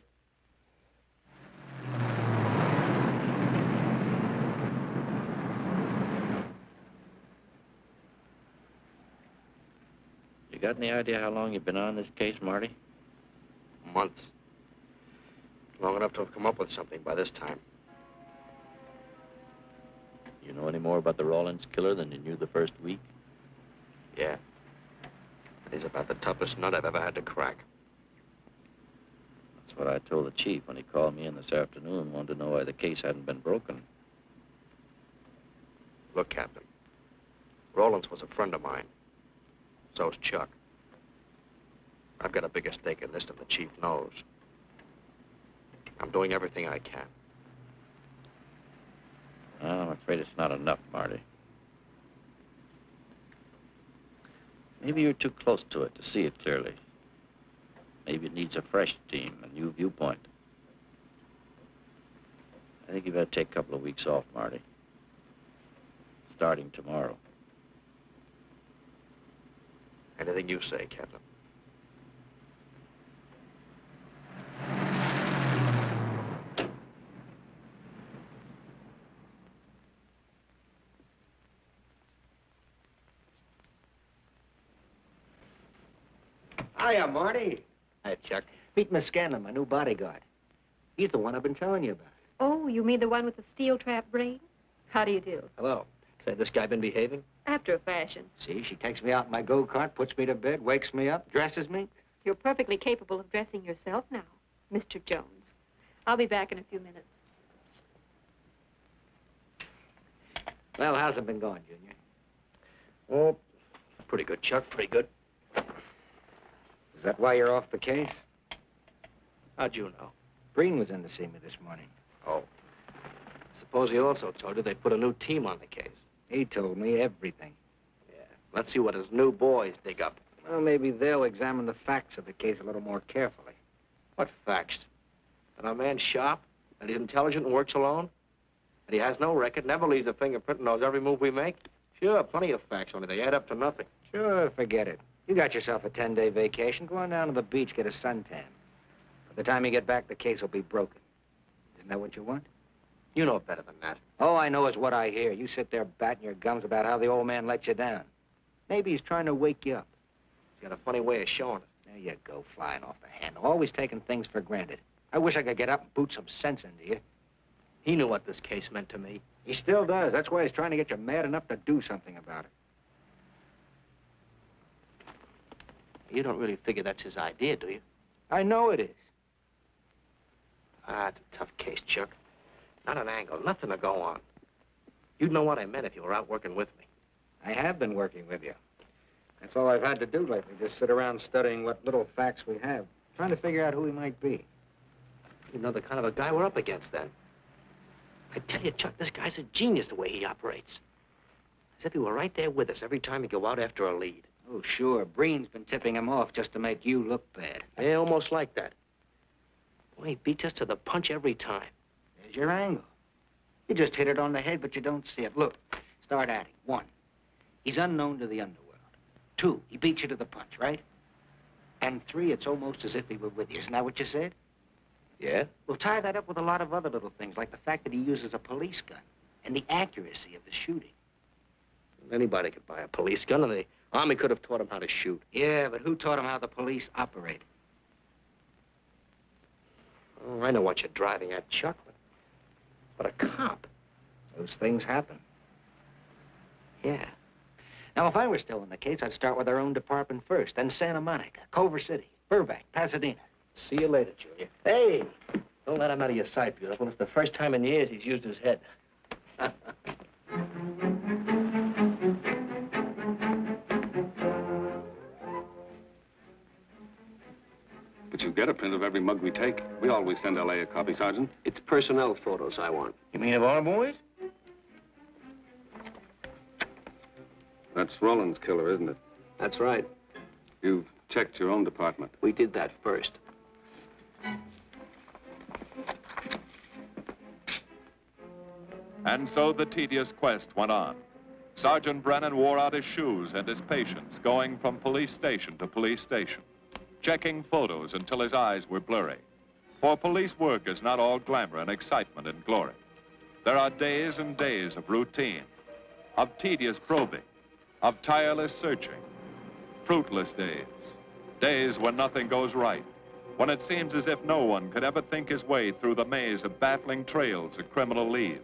You got any idea how long you've been on this case, Marty?
Months. Long enough to have come up with something by this time.
You know any more about the Rawlins killer than you knew the first week?
Yeah. And he's about the toughest nut I've ever had to crack.
That's what I told the chief when he called me in this afternoon, wanted to know why the case hadn't been broken.
Look, Captain. Rawlins was a friend of mine. So's Chuck. I've got a bigger stake in this than the chief knows. I'm doing everything I can.
Well, I'm afraid it's not enough, Marty. Maybe you're too close to it to see it clearly. Maybe it needs a fresh team, a new viewpoint. I think you better take a couple of weeks off, Marty. Starting tomorrow.
Anything you say, Captain.
Hiya, Marty. Hi, Chuck. Meet Miss Scanlon, my new bodyguard. He's the one I've been telling you about.
Oh, you mean the one with the steel trap brain? How do you do?
Hello. Say, this guy been behaving?
After a fashion.
See, she takes me out in my go-kart, puts me to bed, wakes me up, dresses me.
You're perfectly capable of dressing yourself now, Mr. Jones. I'll be back in a few minutes.
Well, how's it been going, Junior?
Oh, pretty good, Chuck, pretty good.
Is that why you're off the case?
How'd you know?
Breen was in to see me this morning.
Oh. Suppose he also told you they put a new team on the case.
He told me everything.
Yeah. Let's see what his new boys dig up.
Well, maybe they'll examine the facts of the case a little more carefully.
What facts? That our man's sharp? That he's intelligent and works alone? That he has no record, never leaves a fingerprint, and knows every move we make? Sure, plenty of facts, only they add up to nothing.
Sure, forget it. You got yourself a 10-day vacation. Go on down to the beach, get a suntan. By the time you get back, the case will be broken. Isn't that what you want?
You know better than that.
All I know is what I hear. You sit there batting your gums about how the old man let you down. Maybe he's trying to wake you up.
He's got a funny way of showing it.
There you go, flying off the handle. Always taking things for granted. I wish I could get up and boot some sense into you.
He knew what this case meant to me.
He still does. That's why he's trying to get you mad enough to do something about it.
You don't really figure that's his idea, do you?
I know it is.
Ah, it's a tough case, Chuck. Not an angle, nothing to go on. You'd know what I meant if you were out working with me.
I have been working with you. That's all I've had to do lately, just sit around studying what little facts we have, trying to figure out who he might be.
You know the kind of a guy we're up against, then. I tell you, Chuck, this guy's a genius the way he operates. As if he were right there with us every time we go out after a lead.
Oh, sure. Breen's been tipping him off just to make you look bad.
Yeah, almost like that. Boy, he beats us to the punch every time.
There's your angle. You just hit it on the head, but you don't see it. Look, start adding. 1, he's unknown to the underworld. 2, he beats you to the punch, right? And 3, it's almost as if he were with you. Isn't that what you said?
Yeah?
Well, tie that up with a lot of other little things, like the fact that he uses a police gun and the accuracy of his shooting.
Anybody could buy a police gun, and the Army could have taught him how to shoot.
Yeah, but who taught him how the police operate?
Oh, I know what you're driving at, Chuck, but a cop.
Those things happen.
Yeah.
Now, if I were still in the case, I'd start with our own department first, then Santa Monica, Culver City, Burbank, Pasadena.
See you later, Junior. Hey! Don't let him out of your sight, beautiful. It's the first time in years he's used his head.
But you get a print of every mug we take. We always send L.A. a copy, Sergeant.
It's personnel photos I want.
You mean of our boys?
That's Roland's killer, isn't it?
That's right.
You've checked your own department.
We did that first.
And so the tedious quest went on. Sergeant Brennan wore out his shoes and his patience, going from police station to police station, checking photos until his eyes were blurry. For police work is not all glamour and excitement and glory. There are days and days of routine, of tedious probing, of tireless searching, fruitless days, days when nothing goes right, when it seems as if no one could ever think his way through the maze of baffling trails a criminal leaves.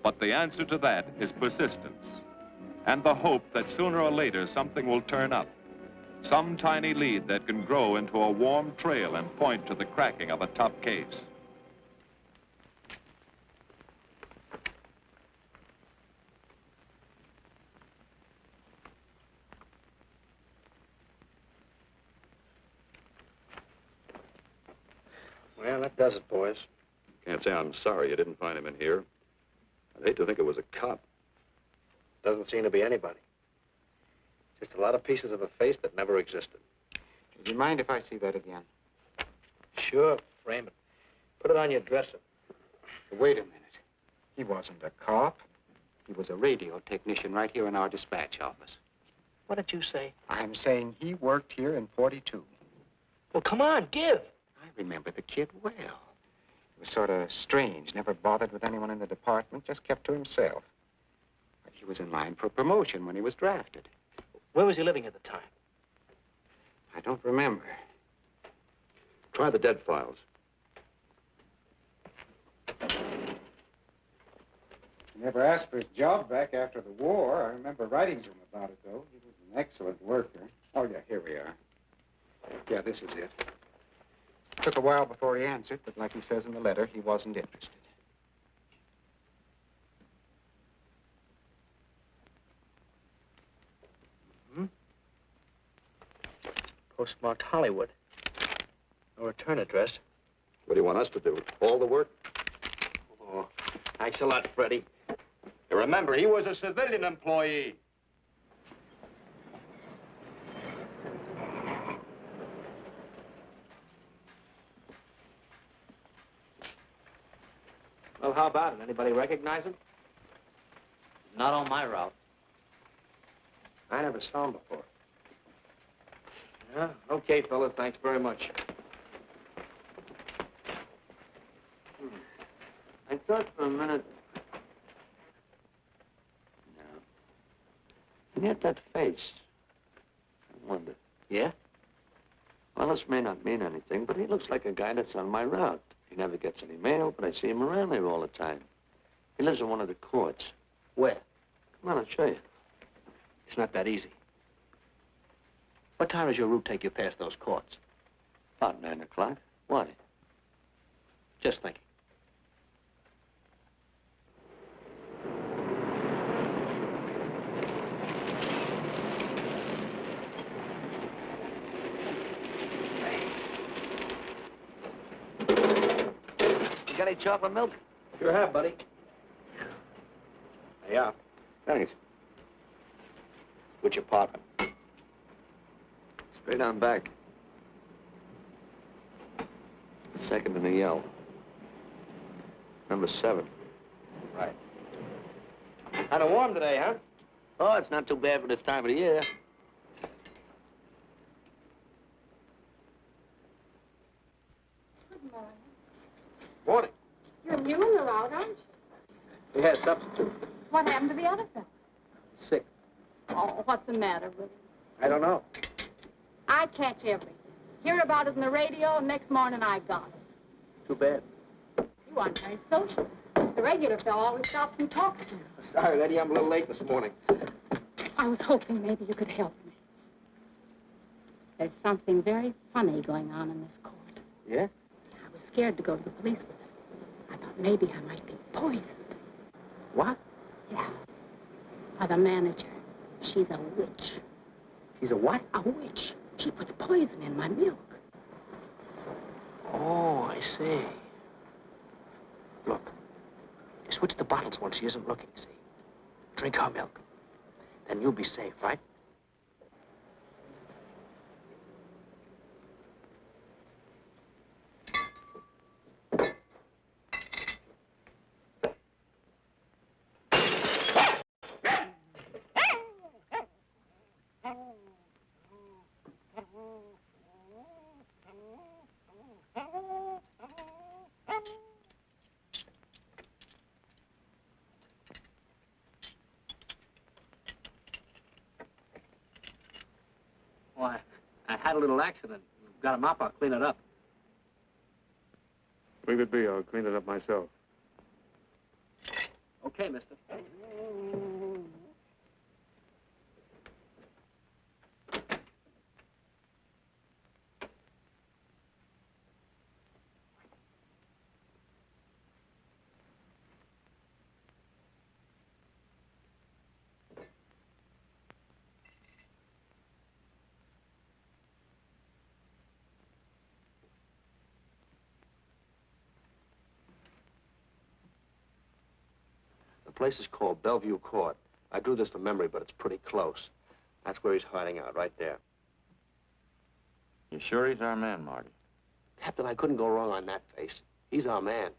But the answer to that is persistence, and the hope that sooner or later something will turn up, some tiny lead that can grow into a warm trail and point to the cracking of a tough case.
Well, that does it, boys.
Can't say I'm sorry you didn't find him in here. I'd hate to think it was a cop.
Doesn't seem to be anybody. Just a lot of pieces of a face that never existed.
Would you mind if I see that again?
Sure, frame it. Put it on your dresser.
Wait a minute. He wasn't a cop. He was a radio technician right here in our dispatch office.
What did you say?
I'm saying he worked here in 42.
Well, come on, give.
I remember the kid well. He was sort of strange, never bothered with anyone in the department, just kept to himself. But he was in line for promotion when he was drafted.
Where was he living at the time?
I don't remember.
Try the dead files.
He never asked for his job back after the war. I remember writing to him about it, though. He was an excellent worker. Oh, yeah, here we are. Yeah, this is it. Took a while before he answered, but like he says in the letter, he wasn't interested.
Postmarked Hollywood. No return address.
What do you want us to do? All the work?
Oh, thanks a lot, Freddie.
Remember, he was a civilian employee.
Well, how about it? Anybody recognize him?
Not on my route.
I never saw him before.
Yeah, okay, fellas. Thanks very much.
I thought for a minute... No. He had that face. I wonder.
Yeah?
Well, this may not mean anything, but he looks like a guy that's on my route. He never gets any mail, but I see him around there all the time. He lives in one of the courts.
Where?
Come on, I'll show you.
It's not that easy. What time does your route take you past those courts?
About 9 o'clock. Why?
Just thinking.
You got any chocolate milk?
Sure have, buddy.
Yeah. Thanks.
Which apartment?
Straight on back. Second in the yell. Number 7.
Right. Kind of warm today, huh?
Oh, it's not too bad for this time of the year.
Good morning.
Morning.
You're new in the route, aren't you?
We had a substitute.
What happened to the other fellow?
Sick.
Oh, what's the matter with him?
I don't know.
I catch everything. Hear about it in the radio, and next morning I got it.
Too bad.
You aren't very social. The regular fellow always stops and talks to you.
Sorry, Eddie, I'm a little late this morning.
I was hoping maybe you could help me. There's something very funny going on in this court.
Yeah?
I was scared to go to the police with it. I thought maybe I might be poisoned.
What?
Yeah. By the manager. She's a witch.
She's a what?
A witch. She puts poison in my milk.
Oh, I see. Look, you switch the bottles when she isn't looking, see? Drink her milk. Then you'll be safe, right? Why, I had a little accident. Got a mop, I'll clean it up.
Leave it be. I'll clean it up myself.
Okay, mister.
The place is called Bellevue Court. I drew this from memory, but it's pretty close. That's where he's hiding out, right there.
You sure he's our man, Marty?
Captain, I couldn't go wrong on that face. He's our man.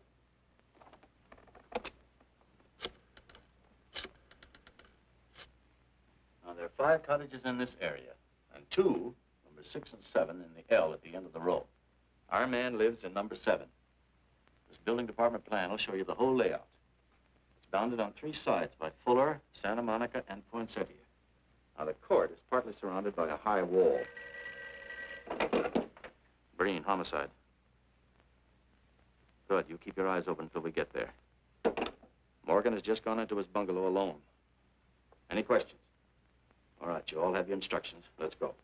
Now, there are
5 cottages in this area, and 2, numbers 6 and 7, in the L at the end of the row. Our man lives in number 7. This building department plan will show you the whole layout. It's bounded on 3 sides by Fuller, Santa Monica, and Poinsettia. Now, the court is partly surrounded by a high wall. Breen, homicide. Good. You keep your eyes open until we get there. Morgan has just gone into his bungalow alone. Any questions? All right, you all have your instructions. Let's go.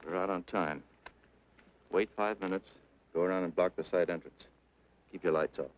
We're out on time. Wait 5 minutes. Go around and block the side entrance. Keep your lights off.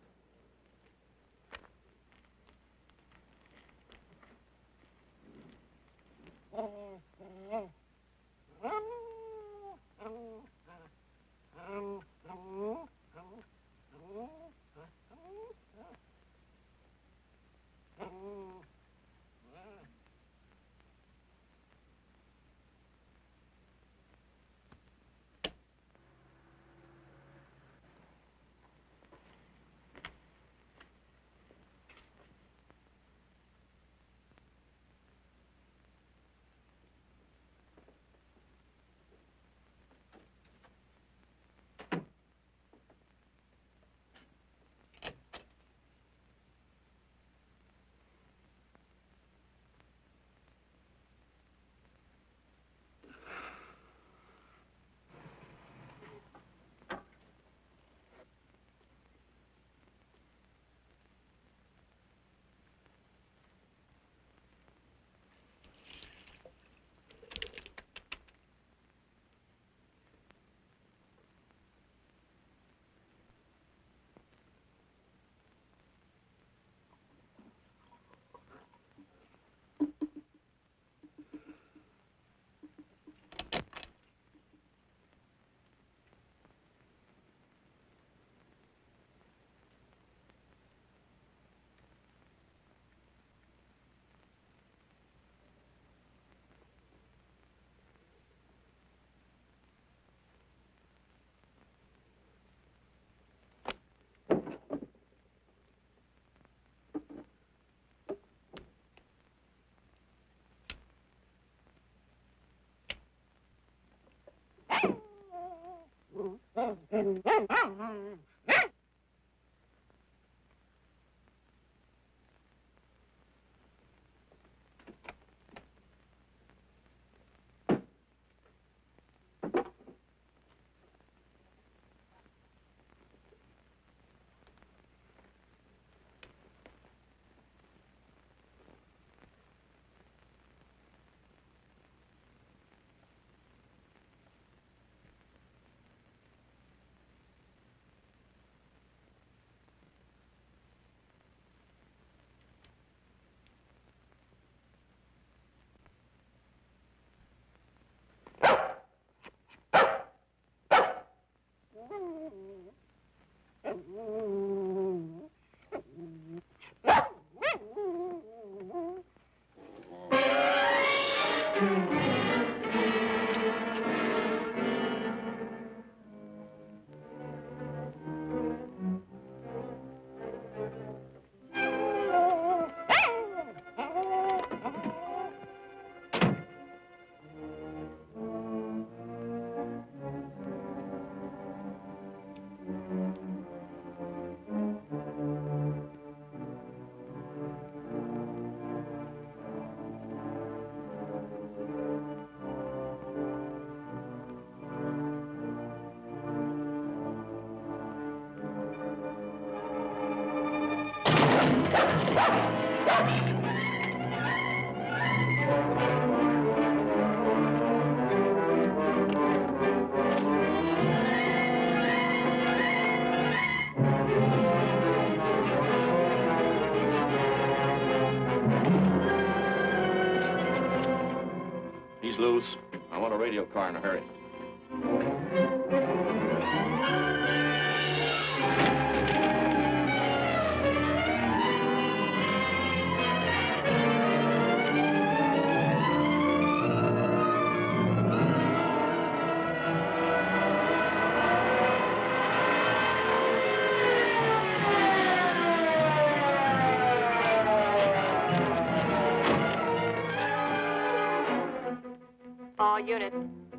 He's loose. I want a radio car in a hurry.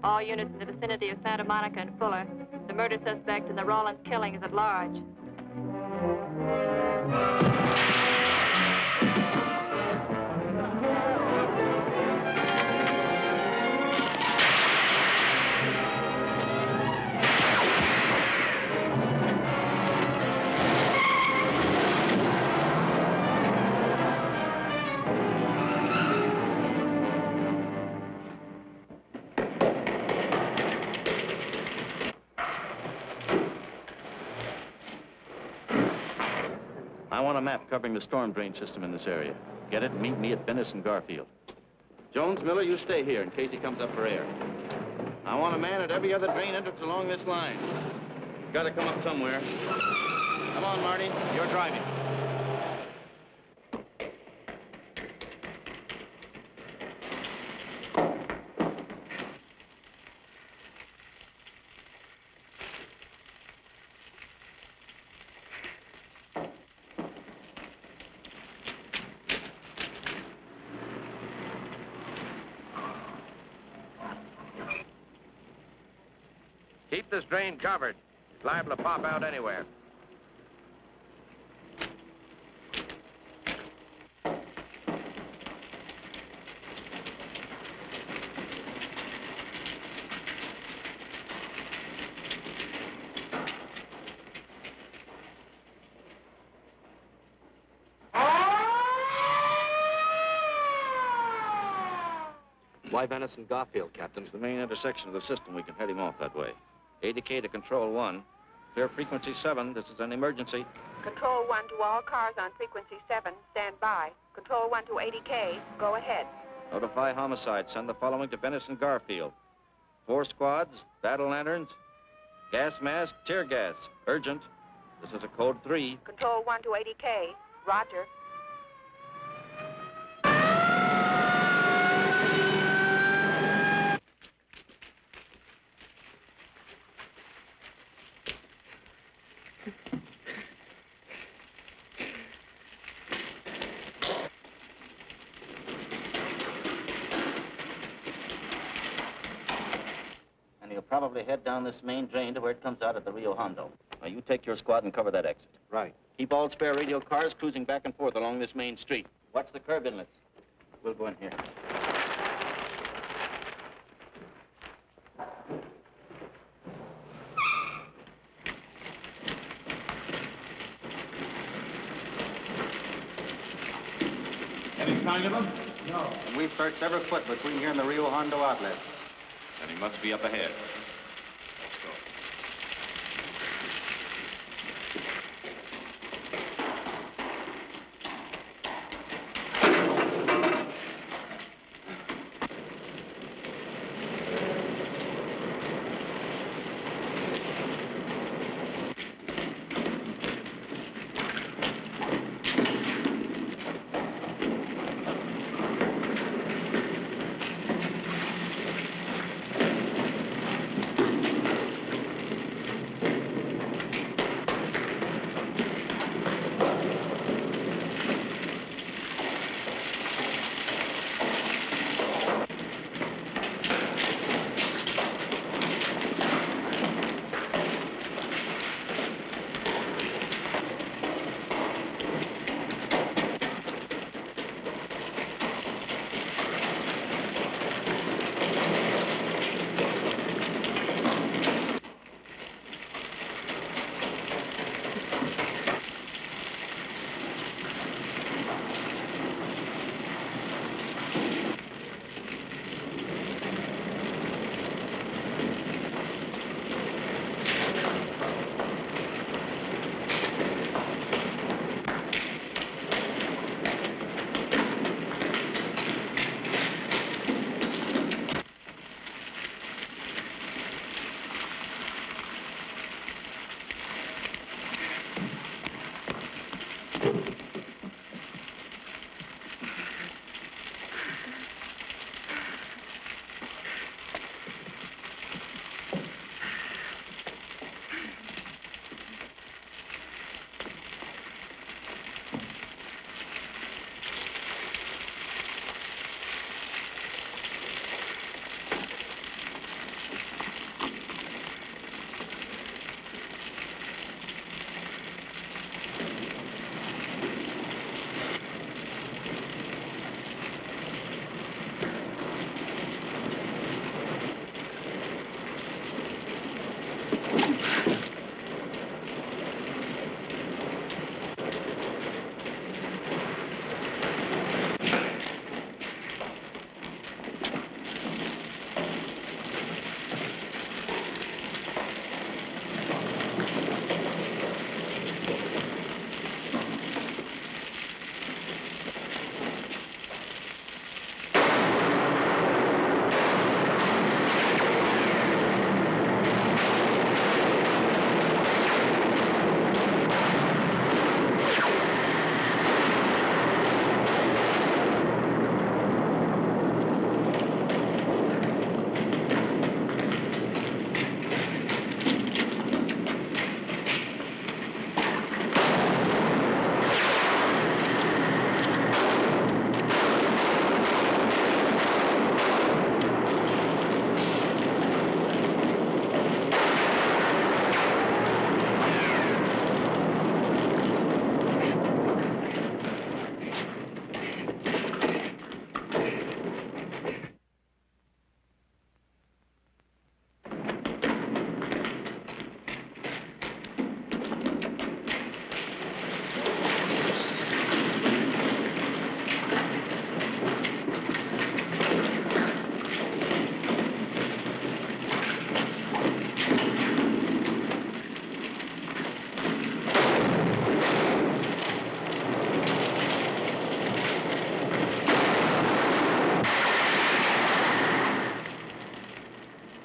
All units in the vicinity of Santa Monica and Fuller. The murder suspect in the Rollins killing is at large.
I want a map covering the storm drain system in this area. Get it and meet me at Venice and Garfield. Jones, Miller, you stay here in case he comes up for air. I want a man at every other drain entrance along this line. He's got to come up somewhere. Come on, Marty. You're driving.
Keep this drain covered. It's liable to pop out anywhere.
Why Venice and Garfield, Captain?
It's the main intersection of the system. We can head him off that way. ADK to Control 1. Clear frequency 7. This is an emergency.
Control 1 to all cars on frequency 7. Stand by. Control 1 to 80K. Go ahead.
Notify homicide. Send the following to Venice and Garfield. 4 squads, battle lanterns, gas mask, tear gas. Urgent. This is a code 3.
Control 1 to 80K. Roger.
And he'll probably head down this main drain to where it comes out at the Rio Hondo. Now, you take your squad and cover that exit.
Right.
Keep all spare radio cars cruising back and forth along this main street. Watch the curb inlets. We'll go in here.
Any sign of him?
No. And we've searched every foot between here and the Rio Hondo outlet.
Then he must be up ahead. Let's go.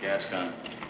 Gas gun.